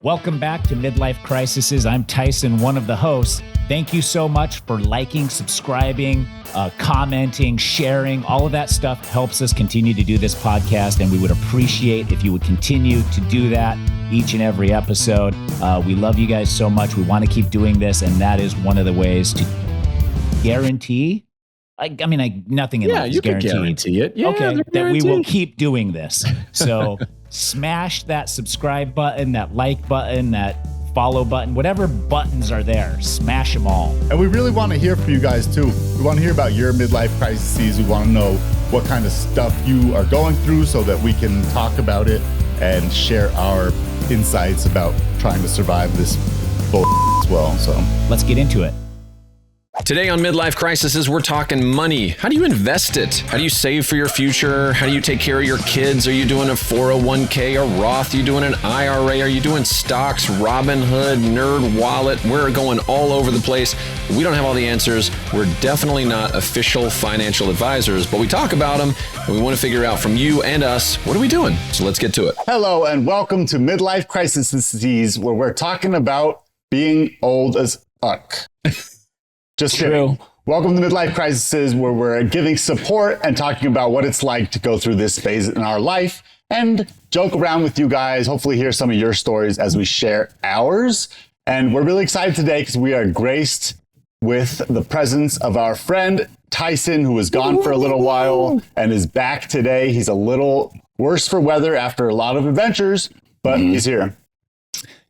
Welcome back to Midlife Crisisses. I'm Tyson, one of the hosts. Thank you so much for liking, subscribing, commenting, sharing. All of that stuff helps us continue to do this podcast, and we would appreciate if you would continue to do that each and every episode. We love you guys so much. We want to keep doing this, and that is one of the ways to guarantee. Nothing in life is guaranteed. Guarantee it. Yeah, okay, that we will keep doing this. So smash that subscribe button, that like button, that follow button, whatever buttons are there, smash them all. And we really want to hear from you guys too. We want to hear about your midlife crises. We want to know what kind of stuff you are going through so that we can talk about it and share our insights about trying to survive this bull as well. So let's get into it. Today on Midlife Crisisses, we're talking money. How do you invest it? How do you save for your future? How do you take care of your kids? Are you doing a 401k, a Roth? Are you doing an IRA? Are you doing stocks, Robinhood, Nerd Wallet? We're going all over the place. We don't have all the answers. We're definitely not official financial advisors, but we talk about them, and we want to figure out from you and us, what are we doing? So let's get to it. Hello, and welcome to Midlife Crisisses, where we're talking about being old as fuck. Just kidding. Welcome to Midlife Crisisses, where we're giving support and talking about what it's like to go through this phase in our life and joke around with you guys, hopefully hear some of your stories as we share ours. And we're really excited today because we are graced with the presence of our friend Tyson, who was gone for a little while and is back today. He's a little worse for weather after a lot of adventures, but he's here.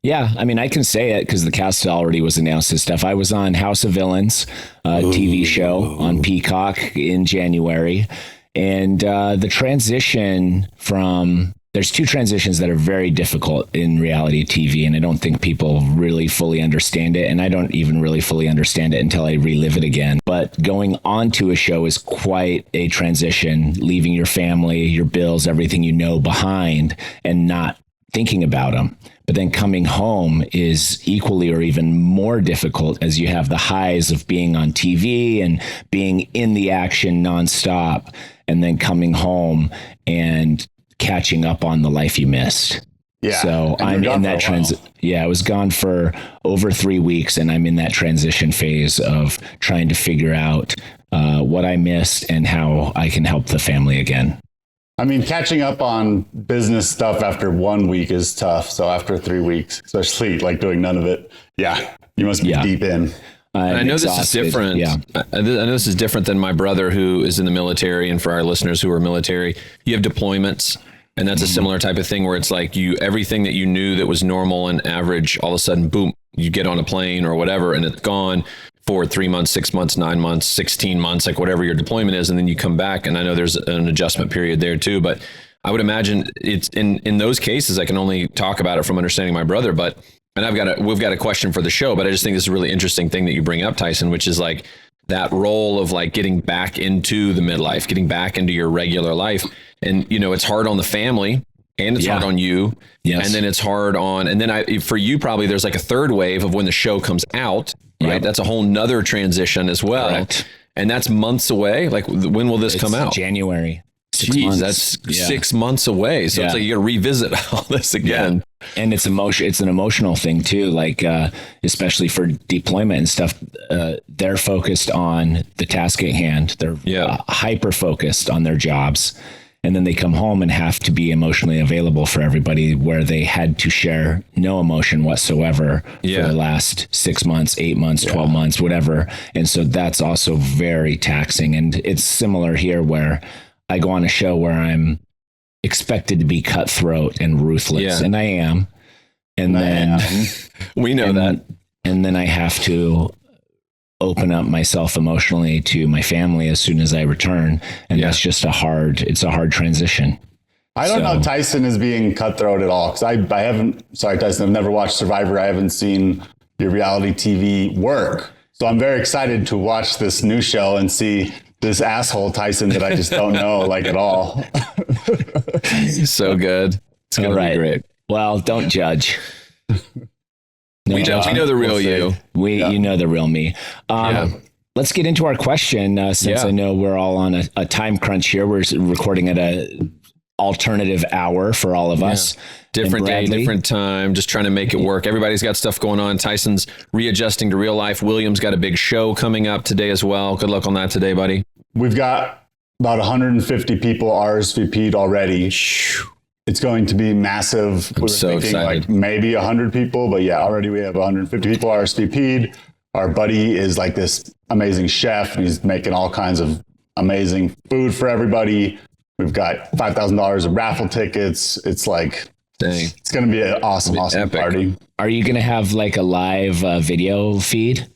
Yeah, I mean, I can say it because the cast already was announced and stuff. I was on House of Villains, TV show on Peacock in January. And the transition from, there's two transitions that are very difficult in reality TV. And I don't think people really fully understand it. And I don't even really fully understand it until I relive it again. But going on to a show is quite a transition, leaving your family, your bills, everything you know behind and not thinking about them. But then coming home is equally or even more difficult as you have the highs of being on TV and being in the action nonstop, and then coming home and catching up on the life you missed. Yeah. So I'm in that transition. Yeah, I was gone for over 3 weeks, and I'm in that transition phase of trying to figure out what I missed and how I can help the family again. I mean, catching up on business stuff after 1 week is tough. So after 3 weeks, especially like doing none of it, you must be deep in. I know exhausted. This is different. Yeah. I know this is different than my brother who is in the military. And for our listeners who are military, you have deployments. And that's a similar type of thing where it's like everything that you knew that was normal and average, all of a sudden, boom, you get on a plane or whatever, and it's gone for 3 months, 6 months, 9 months, 16 months, like whatever your deployment is. And then you come back, and I know there's an adjustment period there too, but I would imagine it's in those cases, I can only talk about it from understanding my brother, and we've got a question for the show, but I just think this is a really interesting thing that you bring up, Tyson, which is like that role of like getting back into the midlife, getting back into your regular life. And, it's hard on the family and it's hard on you. Yes. And then it's hard on, and then for you, probably there's like a third wave of when the show comes out. Right. Yep. That's a whole nother transition as well. Correct. And that's months away. Like, when will this come out? January. Jeez, that's 6 months away. So it's like you got to revisit all this again. Yeah. And it's an emotional thing too. Like, especially for deployment and stuff, they're focused on the task at hand. They're hyper focused on their jobs. And then they come home and have to be emotionally available for everybody, where they had to share no emotion whatsoever for the last 6 months, 8 months, 12 months, whatever. And so that's also very taxing. And it's similar here where I go on a show where I'm expected to be cutthroat and ruthless. And I am. And then we know that. And then I have to open up myself emotionally to my family as soon as I return. And that's just a hard transition. I don't know Tyson is being cutthroat at all. Cause I haven't, sorry, Tyson, I've never watched Survivor. I haven't seen your reality TV work. So I'm very excited to watch this new show and see this asshole Tyson that I just don't know like at all. He's so good. It's going to be great. Well, don't judge. We know the real you. You know the real me. Let's get into our question since I know we're all on a time crunch here. We're recording at alternative hour for all of us. Different day, different time, just trying to make it work. Everybody's got stuff going on. Tyson's readjusting to real life. William's got a big show coming up today as well. Good luck on that today, buddy. We've got about 150 people RSVP'd already. It's going to be massive. I'm so excited. Like maybe 100 people, but yeah, already we have 150 people RSVP'd. Our buddy is like this amazing chef. He's making all kinds of amazing food for everybody. We've got $5,000 of raffle tickets. It's like, dang, it's going to be an awesome party. Are you going to have like a live video feed?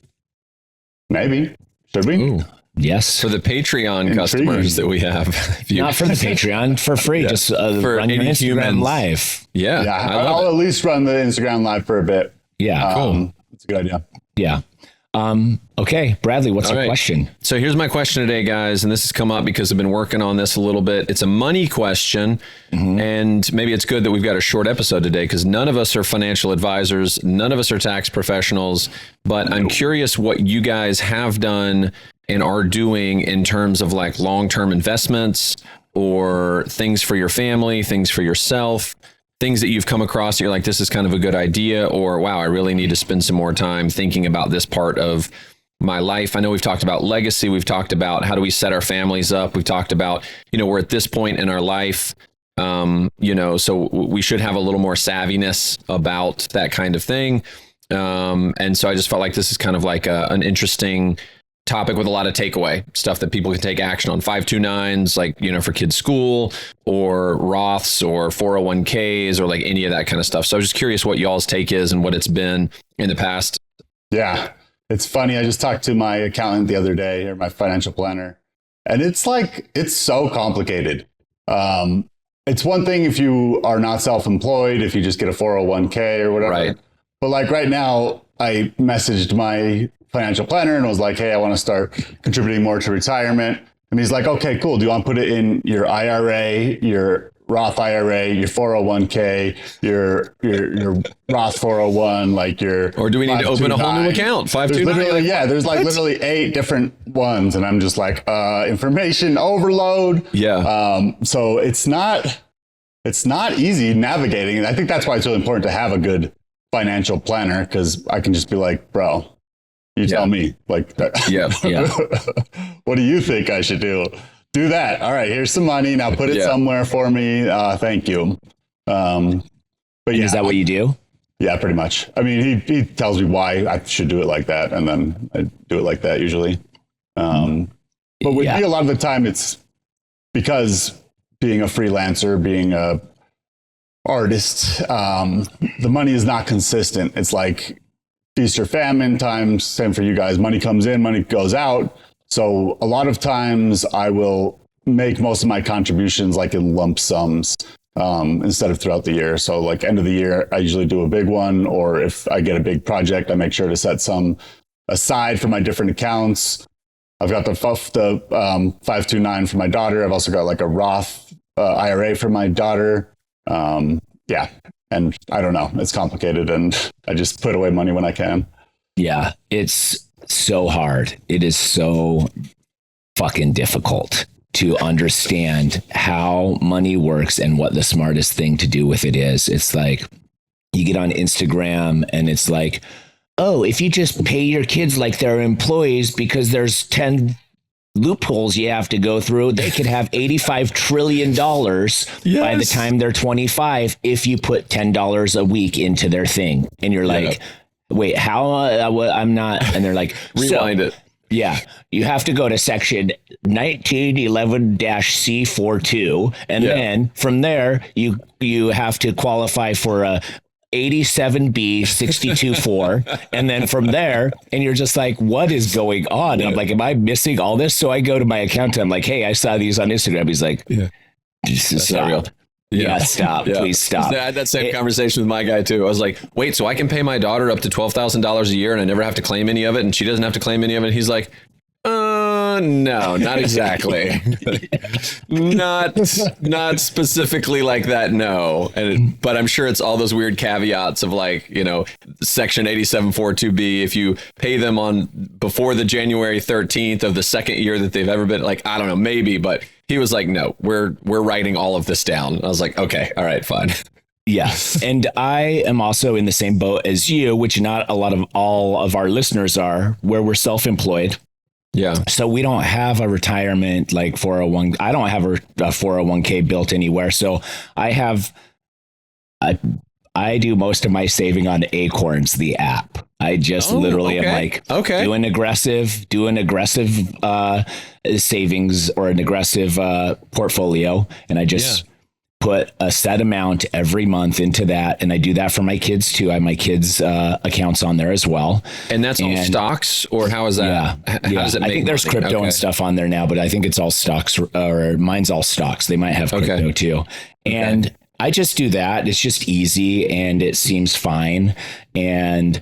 Maybe. Should we? Ooh. Yes. For the Patreon customers that we have. Not for the Patreon, for free. Just for run your Instagram live. Yeah. I'll at least run the Instagram live for a bit. Yeah. Cool. That's a good idea. Yeah. Okay, Bradley, what's your question? So here's my question today, guys, and this has come up because I've been working on this a little bit. It's a money question, and maybe it's good that we've got a short episode today because none of us are financial advisors, none of us are tax professionals, but I'm curious what you guys have done and are doing in terms of like long-term investments or things for your family, things for yourself, things that you've come across that you're like, this is kind of a good idea, or wow, I really need to spend some more time thinking about this part of my life. I know we've talked about legacy. We've talked about how do we set our families up. We've talked about, we're at this point in our life, so we should have a little more savviness about that kind of thing. And so I just felt like this is kind of like an interesting topic with a lot of takeaway stuff that people can take action on. 529s, like, for kids' school, or Roths or 401ks, or like any of that kind of stuff. So I was just curious what y'all's take is and what it's been in the past. Yeah, it's funny. I just talked to my accountant the other day, or my financial planner, and it's so complicated. It's one thing if you are not self-employed, if you just get a 401k or whatever. Right. But like right now, I messaged my financial planner and was like, hey, I want to start contributing more to retirement. And he's like, okay, cool. Do you want to put it in your IRA, your Roth IRA, your 401k, your Roth 401, like your... Or do we need to open a whole new account? 529? There's literally 8 different ones. And I'm just like, information overload. Yeah. So it's not easy navigating. And I think that's why it's really important to have a good financial planner, because I can just be like, bro, you tell me, like, what do you think I should do? Do that. All right, here's some money. Now put it somewhere for me. Thank you. But is that what you do? Yeah, pretty much. I mean, he tells me why I should do it like that, and then I do it like that usually. But with me, a lot of the time, it's because being a freelancer, being a artist, the money is not consistent. It's like feast or famine times. Same for you guys. Money comes in, money goes out. So a lot of times I will make most of my contributions like in lump sums instead of throughout the year. So like end of the year, I usually do a big one, or if I get a big project, I make sure to set some aside for my different accounts. I've got the 529 for my daughter. I've also got like a Roth IRA for my daughter. And I don't know, it's complicated, and I just put away money when I can. Yeah, it's so hard. It is so fucking difficult to understand how money works and what the smartest thing to do with it is. It's like you get on Instagram and it's like, oh, if you just pay your kids like they're employees because there's 10 loopholes you have to go through, they could have $85 trillion by the time they're 25 if you put $10 a week into their thing. And you're like, wait, how? I'm not. And they're like, rewind it. Yeah, you have to go to section 1911-C42, and then from there you have to qualify for a 87B 62.4, and then from there, and you're just like, what is going on? And I'm like, am I missing all this? So I go to my accountant. I'm like, hey, I saw these on Instagram. He's like, that's not real. Stop. Please stop. I had that same conversation with my guy too. I was like, wait, so I can pay my daughter up to $12,000 a year and I never have to claim any of it, and she doesn't have to claim any of it? He's like, no, not exactly. not specifically like that. No. But I'm sure it's all those weird caveats of like, section 8742B, if you pay them on before the January 13th of the second year that they've ever been, like, I don't know, maybe, but he was like, no, we're writing all of this down. I was like, okay, all right, fine. Yeah. And I am also in the same boat as you, which not all of our listeners are, where we're self-employed. Yeah. So we don't have a retirement like 401. I don't have a 401k built anywhere. So I do most of my saving on Acorns, the app. I just literally am like, do an aggressive savings or an aggressive portfolio. And I just put a set amount every month into that. And I do that for my kids too. I have my kids' accounts on there as well. And that's all stocks, or how is that? Yeah. How does it I think there's crypto and stuff on there now, but I think it's all stocks, or mine's all stocks. They might have crypto too. And I just do that. It's just easy and it seems fine. And,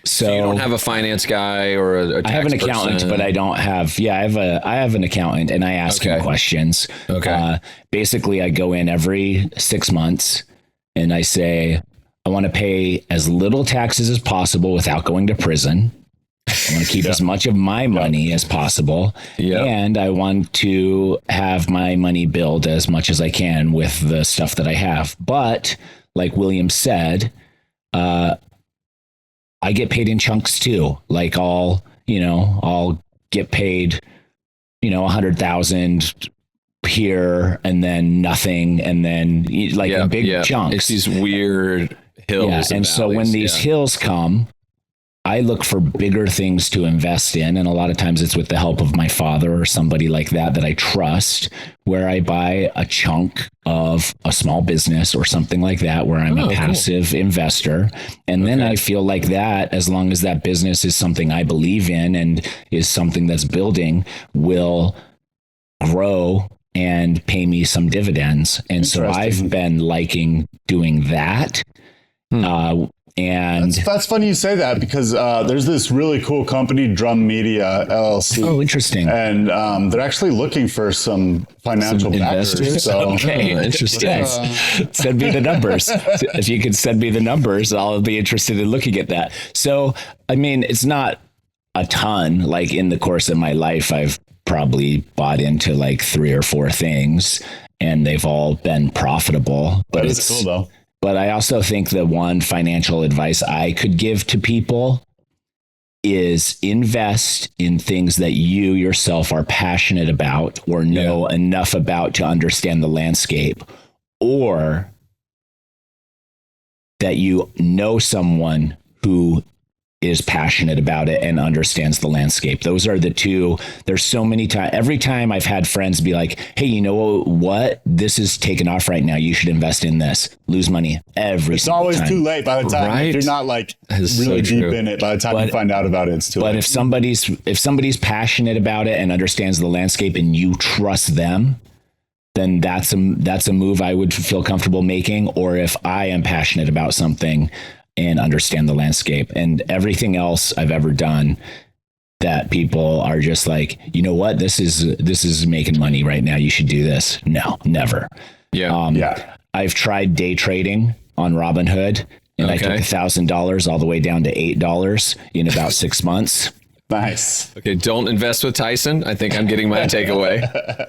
so you don't have a finance guy or a tax I have an accountant, person. but I don't have, I have an accountant and I ask him questions. Basically I go in every 6 months and I say, I want to pay as little taxes as possible without going to prison. I want to keep as much of my money as possible. And I want to have my money build as much as I can with the stuff that I have. But like William said, I get paid in chunks too. Like I'll get paid, 100,000 here and then nothing. And then like in big chunks. It's these weird hills. And so when these hills come, I look for bigger things to invest in. And a lot of times it's with the help of my father or somebody like that I trust, where I buy a chunk of a small business or something like that, where I'm a passive investor. And then I feel like that, as long as that business is something I believe in and is something that's building, will grow and pay me some dividends. And so I've been liking doing that. And that's funny you say that, because there's this really cool company, Drumm Media LLC. Oh, interesting. And they're actually looking for some financial investors. So. Interesting. Send me the numbers. If you could send me the numbers, I'll be interested in looking at that. So, I mean, it's not a ton. Like in the course of my life, I've probably bought into like 3 or 4 things, and they've all been profitable. But it's cool though. But I also think the one financial advice I could give to people is invest in things that you yourself are passionate about or know enough about to understand the landscape, or that you know someone who is passionate about it and understands the landscape. Those are the two. There's so many times, every time I've had friends be like, hey, you know what? This is taking off right now. You should invest in this. Lose money It's always time. too late by the time. If you're not like really deep in it, by the time you find out about it, it's too late. But if somebody's passionate about it and understands the landscape and you trust them, then that's a move I would feel comfortable making. Or if I am passionate about something and understand the landscape, and everything else I've ever done that people are just like, you know what, this is making money right now, you should do this. No, never. I've tried day trading on Robinhood, and I took $1,000 all the way down to $8 in about 6 months. Nice. Okay, don't invest with Tyson. I think I'm getting my takeaway.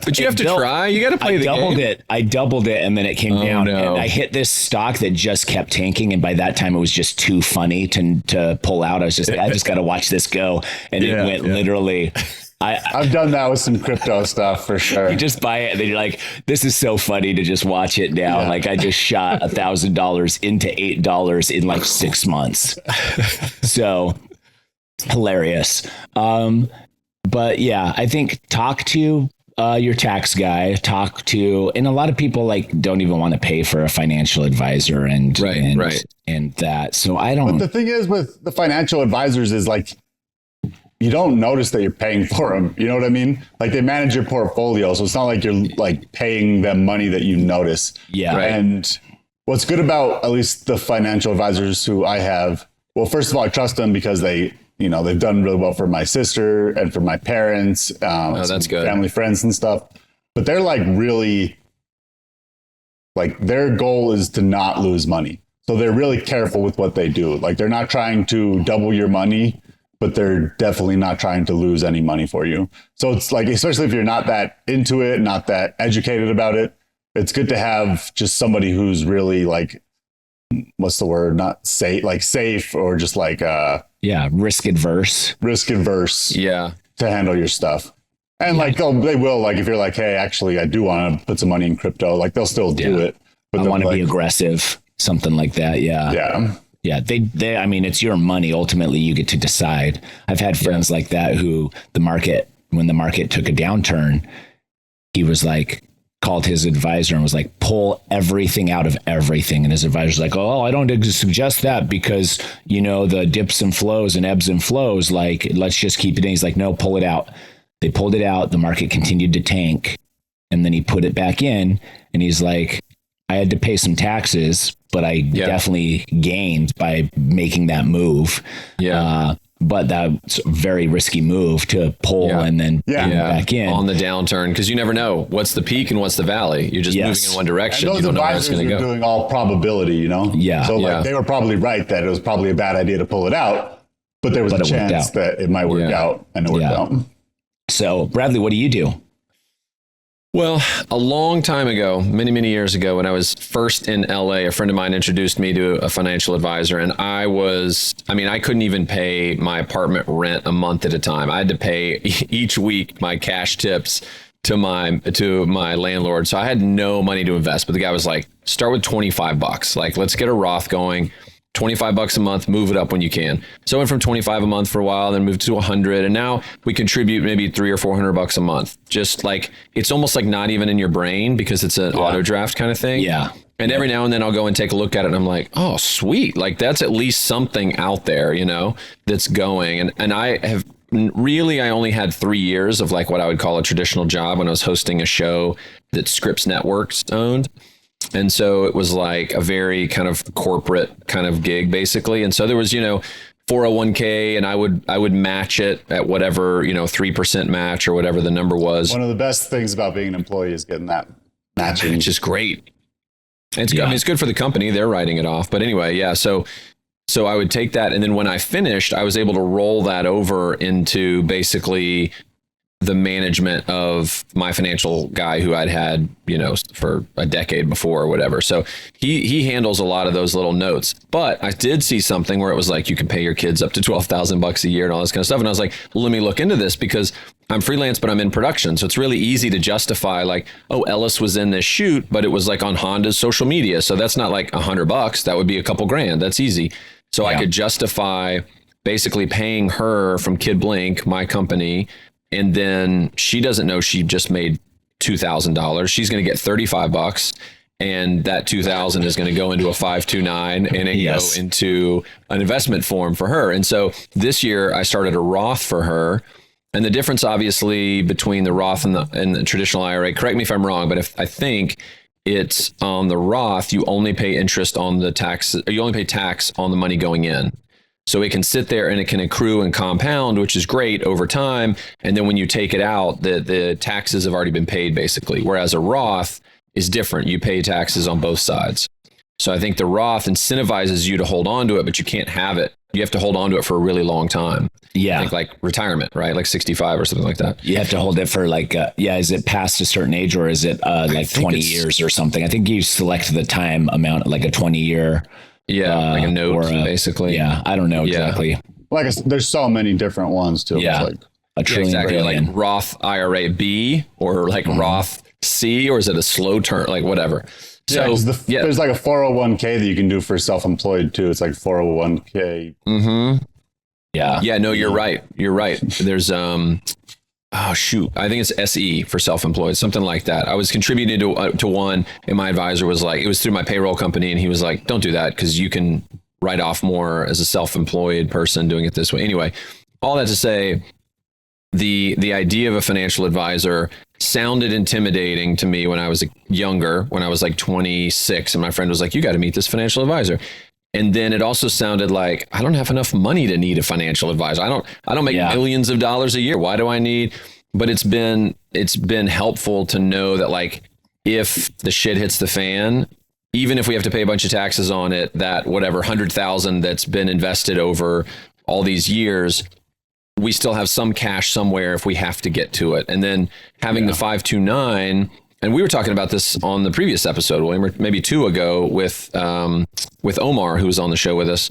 But you have to try. You got to play the game. I doubled it, and then it came down. No. And I hit this stock that just kept tanking, and by that time it was just too funny to pull out. I just got to watch this go, and it went literally. I've done that with some crypto stuff for sure. You just buy it and then you're like, this is so funny to just watch it now. Like I just shot $1,000 into $8 in like 6 months. So hilarious. But yeah, I think talk to your tax guy, and a lot of people like don't even want to pay for a financial advisor and that. So I don't. But the thing is with the financial advisors is like, you don't notice that you're paying for them. You know what I mean? Like they manage your portfolio. So it's not like you're like paying them money that you notice. Yeah. Right? And what's good about at least the financial advisors who I have, well, first of all, I trust them because they've done really well for my sister and for my parents, that's good. Family, friends and stuff. But they're like really, like their goal is to not lose money. So they're really careful with what they do. Like they're not trying to double your money but they're definitely not trying to lose any money for you. So it's like, especially if you're not that into it, not that educated about it, it's good to have just somebody who's really like, what's the word? Not safe, like safe, or just like, risk adverse. Yeah. To handle your stuff. And like, they will, like, if you're like, hey, actually, I do want to put some money in crypto, like they'll still do it. But I want to be aggressive, something like that. Yeah. Yeah. Yeah. They, I mean, it's your money. Ultimately, you get to decide. I've had friends like that who when the market took a downturn, he was like, called his advisor and was like, pull everything out of everything. And his advisor's like, oh, I don't suggest that because, the dips and flows and ebbs and flows, like, let's just keep it in. He's like, no, pull it out. They pulled it out. The market continued to tank. And then he put it back in and he's like, I had to pay some taxes, but I definitely gained by making that move. Yeah. But that's a very risky move to pull and then back in on the downturn, because you never know what's the peak and what's the valley. You're just moving in one direction. And those you don't know where it's going to go. Doing all probability, Yeah. So like they were probably right that it was probably a bad idea to pull it out, but there was a chance that it might work out, and it worked out. So Bradley, what do you do? Well, a long time ago, many, many years ago, when I was first in LA, a friend of mine introduced me to a financial advisor, and I couldn't even pay my apartment rent a month at a time. I had to pay each week my cash tips to my landlord. So I had no money to invest, but the guy was like, start with $25. Like, let's get a Roth going. $25 a month, move it up when you can. So I went from 25 a month for a while, then moved to 100. And now we contribute maybe $300 or $400 a month. Just like, it's almost like not even in your brain because it's an auto draft kind of thing. Yeah. And every now and then I'll go and take a look at it and I'm like, oh, sweet. Like that's at least something out there, that's going. And I only had 3 years of like what I would call a traditional job when I was hosting a show that Scripps Networks owned. And so it was like a very kind of corporate kind of gig, basically. And so there was, 401k, and I would match it at whatever, 3% match or whatever the number was. One of the best things about being an employee is getting that matching. Which is great. It's good. I mean, it's good for the company. They're writing it off. But anyway, yeah. So I would take that. And then when I finished, I was able to roll that over into basically the management of my financial guy who I'd had, for a decade before or whatever. So he handles a lot of those little notes. But I did see something where it was like, you can pay your kids up to $12,000 a year and all this kind of stuff. And I was like, well, let me look into this because I'm freelance, but I'm in production. So it's really easy to justify like, oh, Ellis was in this shoot, but it was like on Honda's social media. So that's not like $100. That would be a couple grand. That's easy. So I could justify basically paying her from Kid Blink, my company. And then she doesn't know she just made $2,000. She's going to get $35, and that $2,000 is going to go into a 529 and it go into an investment form for her. And so this year I started a Roth for her. And the difference, obviously, between the Roth and the traditional IRA, correct me if I'm wrong, but I think it's on the Roth, you only pay interest on the tax, or you only pay tax on the money going in. So it can sit there and it can accrue and compound, which is great over time. And then when you take it out, the taxes have already been paid, basically. Whereas a Roth is different. You pay taxes on both sides. So I think the Roth incentivizes you to hold on to it, but you can't have it. You have to hold on to it for a really long time. Yeah. I think like retirement, right? Like 65 or something like that. You have to hold it for like, is it past a certain age or is it like 20 years or something? I think you select the time amount, like a 20-year. Yeah, like a note, basically. Yeah, I don't know exactly. Like there's so many different ones too. Yeah, like a trillion. Exactly, like Roth IRA B or like Roth C, or is it a slow turn, like whatever. So there's like a 401k that you can do for self-employed too. It's like 401k. Mm-hmm. Yeah. Yeah. No, you're right. You're right. There's oh shoot, I think it's SE for self-employed, something like that. I was contributing to one, and my advisor was like, it was through my payroll company, and he was like, don't do that because you can write off more as a self-employed person doing it this way. Anyway, all that to say, the idea of a financial advisor sounded intimidating to me when I was younger, when I was like 26, and my friend was like, you got to meet this financial advisor. And then it also sounded like I don't have enough money to need a financial advisor. I don't make millions of dollars a year. Why do I need? But it's been helpful to know that like if the shit hits the fan, even if we have to pay a bunch of taxes on it, that whatever 100,000 that's been invested over all these years, we still have some cash somewhere if we have to get to it. And then having the 529, and we were talking about this on the previous episode, William, or maybe 2 ago with Omar, who was on the show with us,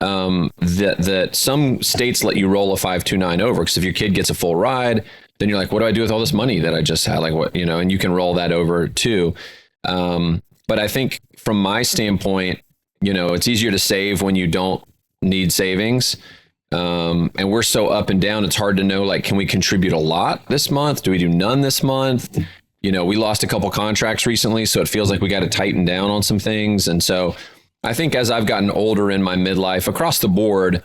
that some states let you roll a 529 over, because if your kid gets a full ride, then you're like, what do I do with all this money that I just had? Like, what, and you can roll that over too. But I think from my standpoint, it's easier to save when you don't need savings. And we're so up and down, it's hard to know, like, can we contribute a lot this month? Do we do none this month? We lost a couple contracts recently, so it feels like we got to tighten down on some things. And so I think as I've gotten older in my midlife across the board,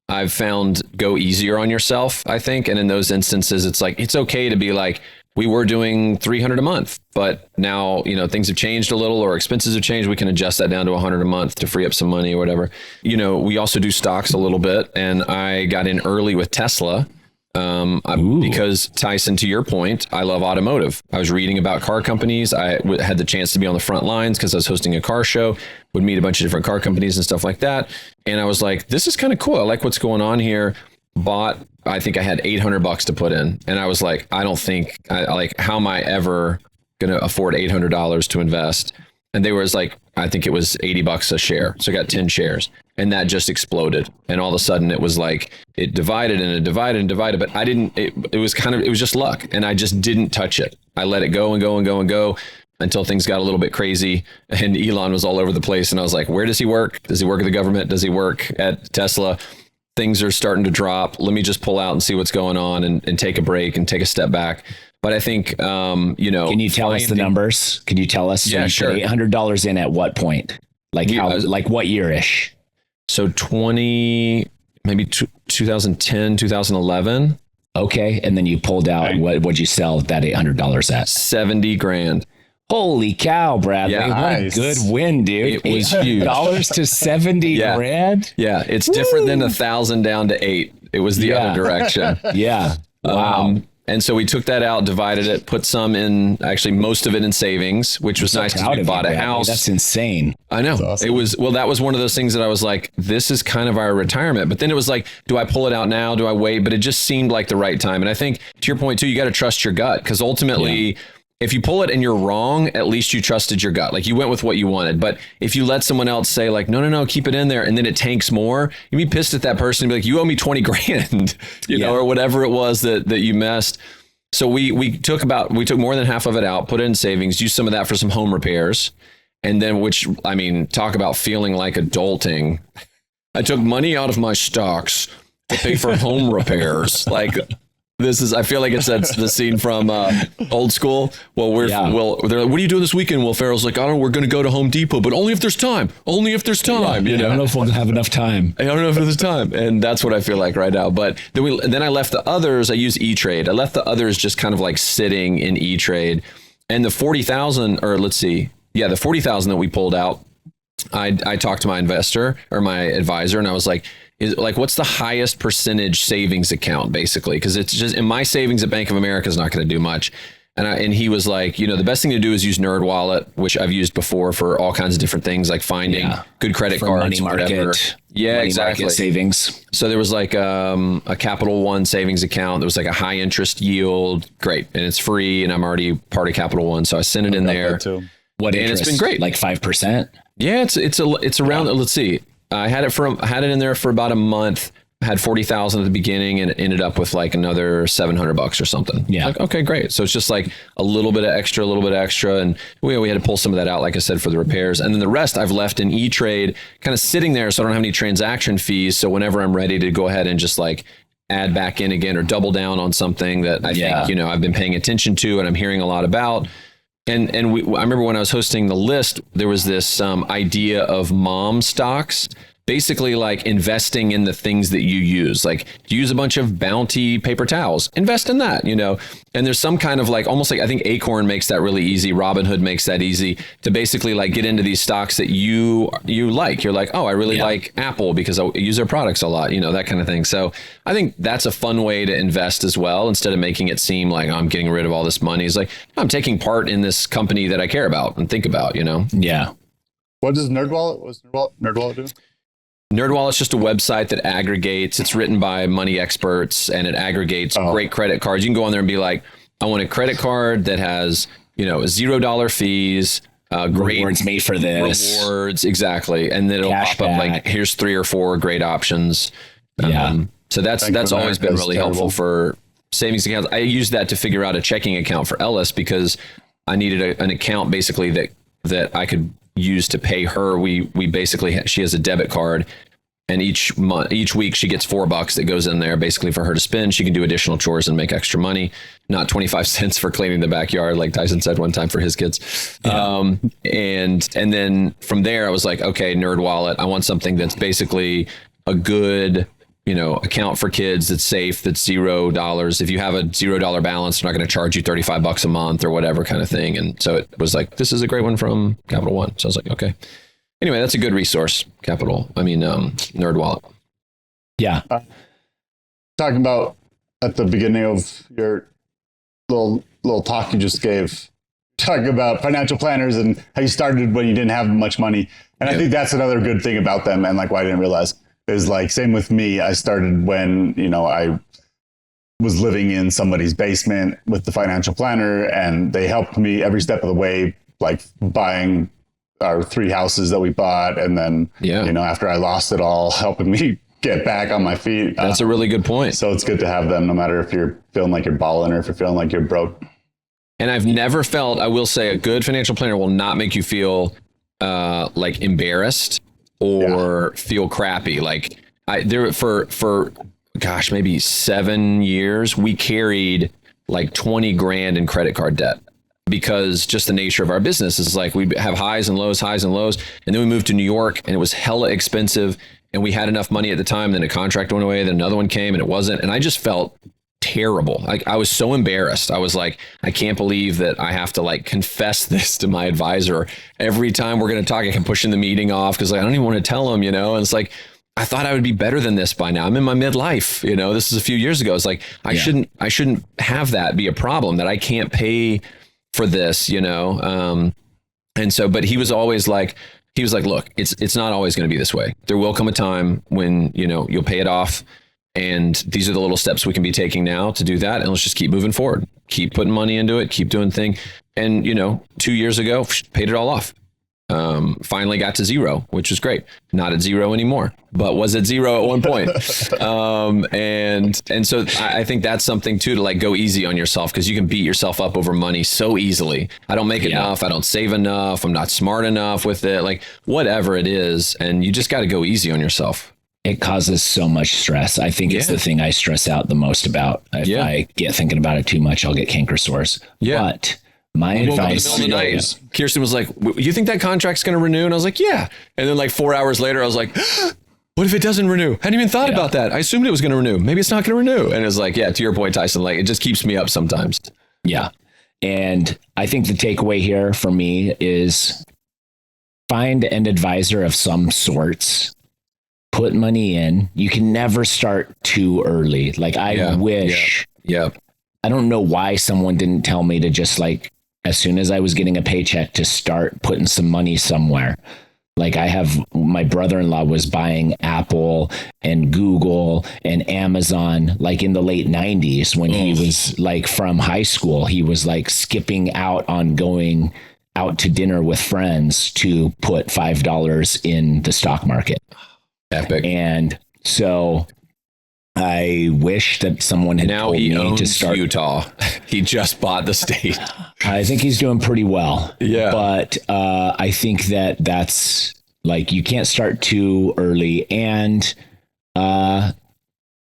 I've found go easier on yourself, I think. And in those instances, it's like, it's okay to be like, we were doing $300 a month, but now, things have changed a little, or expenses have changed. We can adjust that down to $100 a month to free up some money or whatever. We also do stocks a little bit, and I got in early with Tesla. Because Tyson, to your point, I love automotive. I was reading about car companies. I had the chance to be on the front lines because I was hosting a car show, would meet a bunch of different car companies and stuff like that. And I was like, this is kind of cool. I like what's going on here. I think I had $800 to put in. And I was like, how am I ever going to afford $800 to invest? And they were like, I think it was $80 a share. So I got 10 shares, and that just exploded. And all of a sudden it was like, it divided and it divided and divided, but it was just luck. And I just didn't touch it. I let it go and go and go and go until things got a little bit crazy, and Elon was all over the place. And I was like, where does he work? Does he work at the government? Does he work at Tesla? Things are starting to drop. Let me just pull out and see what's going on and take a break and take a step back. But I think, can you tell us the numbers? Can you tell us? Yeah, sure. $800 in at what point? Like what year-ish? So 2010, 2011. Okay. And then you pulled out, what'd you sell that $800 at? 70 grand. Holy cow, Bradley. Yeah, nice. What a good win, dude. It was huge. $800 to 70 grand? Yeah. It's different than 1,000 down to 8. It was the other direction. Yeah. Wow. And so we took that out, divided it, put some in, actually most of it in savings, which was nice because we bought a house. That's insane. I know. Awesome. It was, that was one of those things that I was like, this is kind of our retirement. But then it was like, do I pull it out now? Do I wait? But it just seemed like the right time. And I think to your point too, you got to trust your gut, because ultimately, if you pull it and you're wrong, at least you trusted your gut. Like, you went with what you wanted. But if you let someone else say like, no, keep it in there, and then it tanks more, you'd be pissed at that person and be like, you owe me 20 grand, or whatever it was that you messed. So we took more than half of it out, put it in savings, used some of that for some home repairs. And then, talk about feeling like adulting. I took money out of my stocks to pay for home repairs. Like, I feel like it's the scene from Old School. Well, they're like, what are you doing this weekend? Will Ferrell's like, we're going to go to Home Depot, but only if there's time. Only if there's time. I don't know if we'll have enough time. I don't know if there's time. And that's what I feel like right now. But then I left the others. I use E-Trade. I left the others just kind of like sitting in E-Trade. And the 40,000, or let's see. Yeah, the 40,000 that we pulled out, I talked to my investor or my advisor, and I was like, what's the highest percentage savings account, basically? Because it's just, in my savings at Bank of America is not going to do much. And he was like, the best thing to do is use NerdWallet, which I've used before for all kinds of different things, like finding good credit cards, money market, whatever. Yeah, money exactly. Market savings. So there was like a Capital One savings account. There was like a high interest yield. Great. And it's free. And I'm already part of Capital One. So I sent it in there. What interest? And it's been great. Like 5%? Yeah, it's around, let's see. I had it in there for about a month. Had 40,000 at the beginning, and it ended up with like another $700 or something. Yeah. Like, okay, great. So it's just like a little bit extra. And we had to pull some of that out, like I said, for the repairs. And then the rest I've left in E-Trade kind of sitting there. So I don't have any transaction fees. So whenever I'm ready to go ahead and just like add back in again or double down on something that I think, I've been paying attention to and I'm hearing a lot about. And I remember when I was hosting the list, there was this idea of mom stocks, basically like investing in the things that you use. Like, use a bunch of Bounty paper towels, invest in that, and there's some kind of like, almost like, I think Acorn makes that really easy. Robinhood makes that easy to basically like get into these stocks that you like. You're like, oh, I really like Apple because I use their products a lot, that kind of thing. So I think that's a fun way to invest as well. Instead of making it seem like I'm getting rid of all this money, it's like, I'm taking part in this company that I care about and think about, Yeah. What does NerdWallet do? NerdWallet's just a website that aggregates. It's written by money experts, and it aggregates great credit cards. You can go on there and be like, I want a credit card that has, $0 fees, great rewards made for this. Rewards, exactly. And then it'll pop up like, here's 3 or 4 great options. So that's always been really helpful for savings accounts. I used that to figure out a checking account for Ellis because I needed an account basically that I could use to pay her. We basically, she has a debit card, and each week she gets $4 that goes in there basically for her to spend. She can do additional chores and make extra money, not 25 cents for cleaning the backyard, like Tyson said one time for his kids. Yeah. And then from there I was like, okay, NerdWallet, I want something that's basically a good, account for kids that's safe, that's $0. If you have a $0 balance, they're not going to charge you $35 a month or whatever kind of thing. And so it was like, this is a great one from Capital One. So I was like, okay. Anyway, that's a good resource, NerdWallet. Yeah. Talking about at the beginning of your little talk you just gave, talking about financial planners and how you started when you didn't have much money. And I think that's another good thing about them, and like why I didn't realize is like same with me. I started when, I was living in somebody's basement with the financial planner, and they helped me every step of the way, like buying our 3 houses that we bought. And then, after I lost it all, helping me get back on my feet. That's a really good point. So it's good to have them no matter if you're feeling like you're balling or if you're feeling like you're broke. And I've never felt, I will say, a good financial planner will not make you feel like embarrassed or feel crappy. Like for maybe 7 years, we carried like 20 grand in credit card debt because just the nature of our business is like we have highs and lows. And then we moved to New York and it was hella expensive and we had enough money at the time. Then a contract went away, then another one came and it wasn't. And I just felt terrible. Like I was so embarrassed. I was like, I can't believe that I have to like confess this to my advisor every time we're going to talk. I can push in the meeting off because I don't even want to tell him, and it's like, I thought I would be better than this by now. I'm in my midlife, this is a few years ago. It's like, I shouldn't have that be a problem that I can't pay for this, And so, but he was always like, look, it's not always going to be this way. There will come a time when, you'll pay it off. And these are the little steps we can be taking now to do that. And let's just keep moving forward, keep putting money into it, keep doing thing. And, 2 years ago, paid it all off. Finally got to 0, which was great. Not at 0 anymore, but was at 0 at one point. And so I think that's something too, to like go easy on yourself, because you can beat yourself up over money so easily. I don't make enough. I don't save enough. I'm not smart enough with it, like whatever it is. And you just got to go easy on yourself. It causes so much stress. I think it's the thing I stress out the most about. If I get thinking about it too much, I'll get canker sores. But my advice, Kirsten was like, you think that contract's going to renew? And I was like, yeah. And then like 4 hours later, I was like, what if it doesn't renew? I hadn't even thought about that. I assumed it was going to renew. Maybe it's not going to renew. And it's like, to your point, Tyson, like it just keeps me up sometimes. Yeah. And I think the takeaway here for me is find an advisor of some sorts. Put money in. You can never start too early. Like I wish. I don't know why someone didn't tell me to just like, as soon as I was getting a paycheck, to start putting some money somewhere. Like my brother-in-law was buying Apple and Google and Amazon, like in the late 90s when he was like from high school. He was like skipping out on going out to dinner with friends to put $5 in the stock market. Epic. And so I wish that someone had told me to start Utah. He just bought the state. I think he's doing pretty well. Yeah. But I think that's like, you can't start too early. And,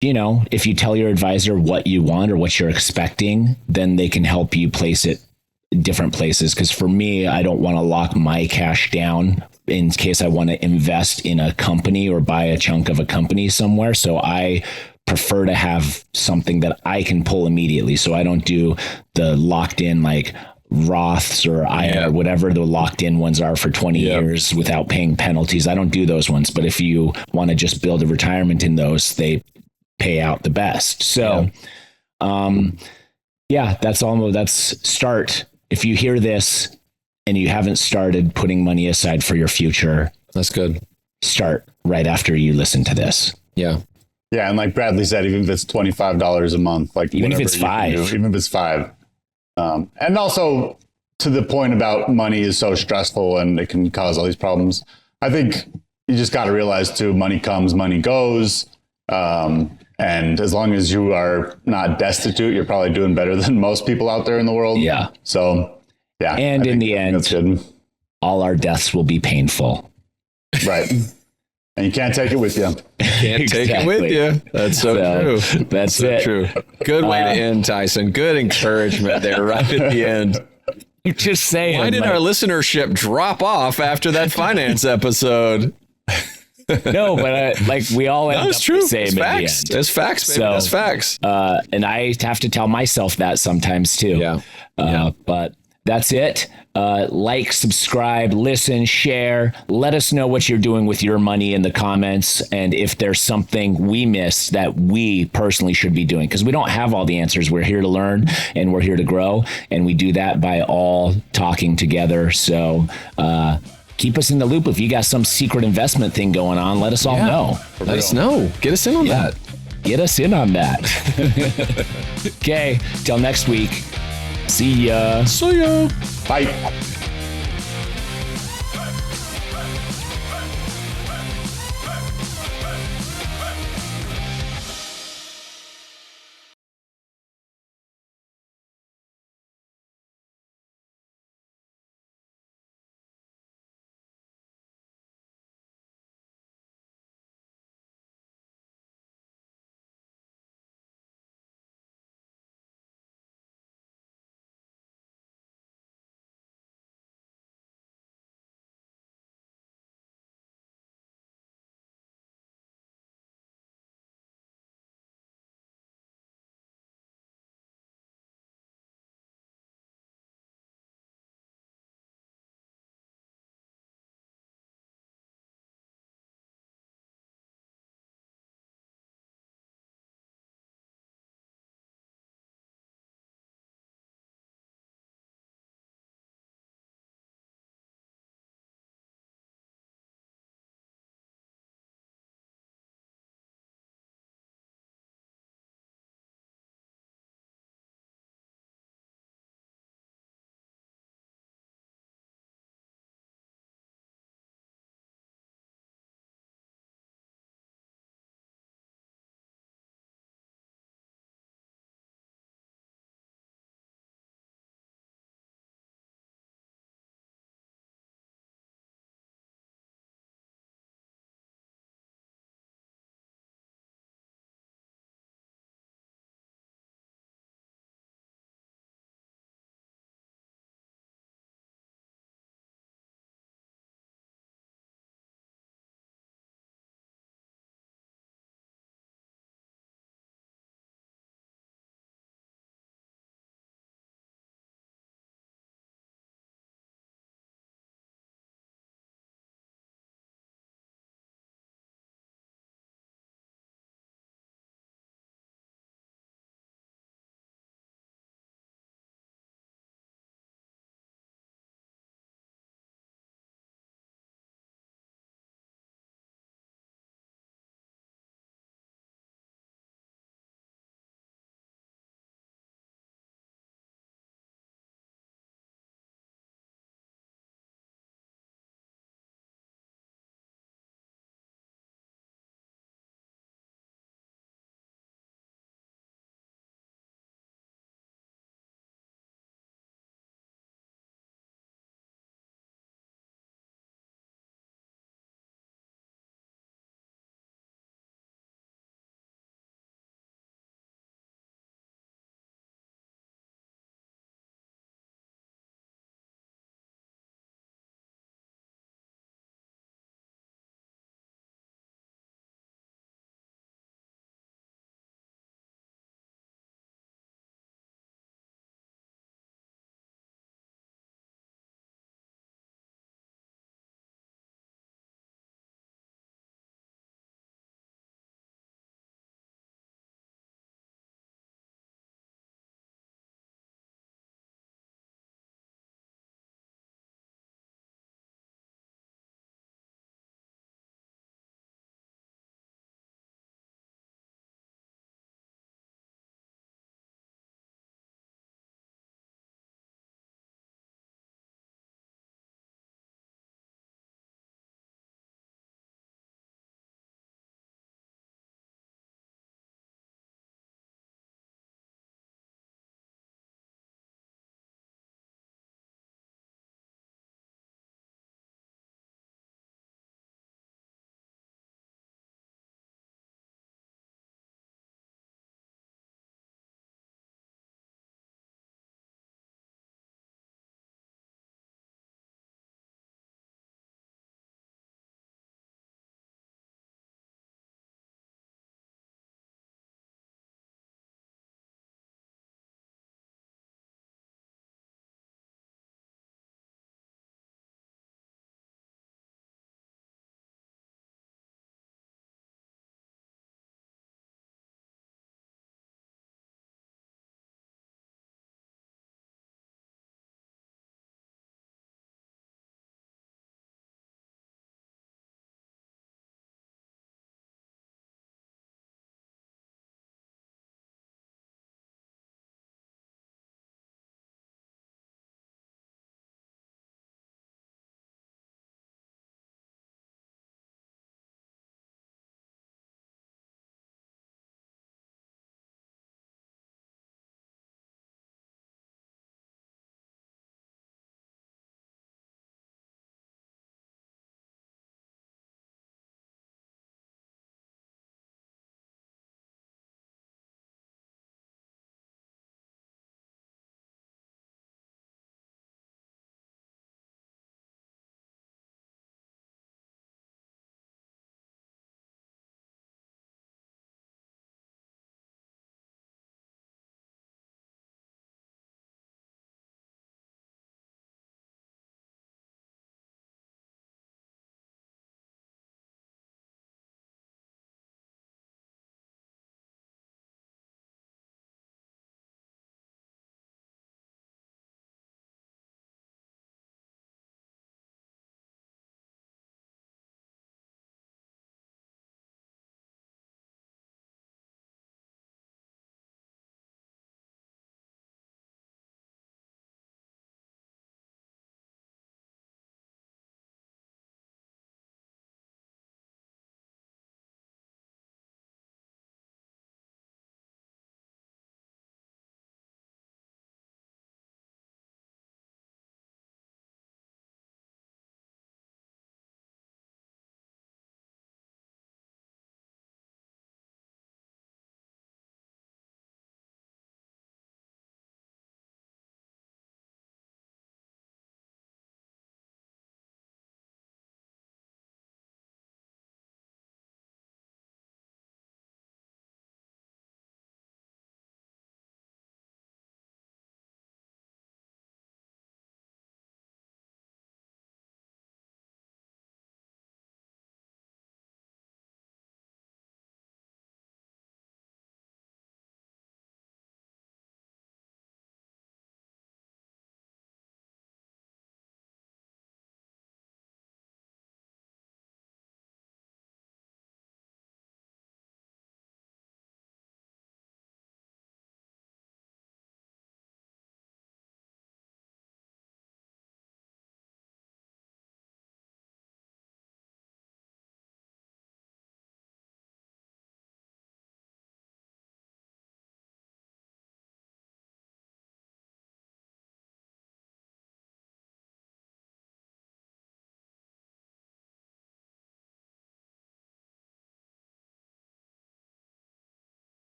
if you tell your advisor what you want or what you're expecting, then they can help you place it in different places. Because for me, I don't want to lock my cash down in case I want to invest in a company or buy a chunk of a company somewhere. So I prefer to have something that I can pull immediately. So I don't do the locked in like Roths or IRA, whatever the locked in ones are for 20 years without paying penalties. I don't do those ones. But if you want to just build a retirement in those, they pay out the best. So that's all. That's start. If you hear this and you haven't started putting money aside for your future, that's good. Start. right after you listen to this. Yeah. Yeah. And like Bradley said, even if it's $25 a month, like even if it's $5, even if it's $5. And also to the point about money is so stressful and it can cause all these problems. I think you just got to realize too, money comes, money goes. And as long as you are not destitute, you're probably doing better than most people out there in the world. Yeah. So, yeah. And in the end, all our deaths will be painful. Right. And you can't take it with you. Can't take it with you. That's so true. That's so true. Good way to end, Tyson. Good encouragement there right at the end. You're just saying. Why did our listenership drop off after that finance episode? No, but like we all end up true. the same it's facts. in the end. It's facts, baby. That's facts. And I have to tell myself that sometimes too. Yeah. But that's it. Like, subscribe, listen, share. Let us know what you're doing with your money in the comments. And if there's something we missed that we personally should be doing, because we don't have all the answers. We're here to learn and we're here to grow. And we do that by all talking together. So, keep us in the loop. If you got some secret investment thing going on, let us all know. Let us know. Get us in on that. Get us in on that. Okay. Till next week. See ya. See ya. Bye.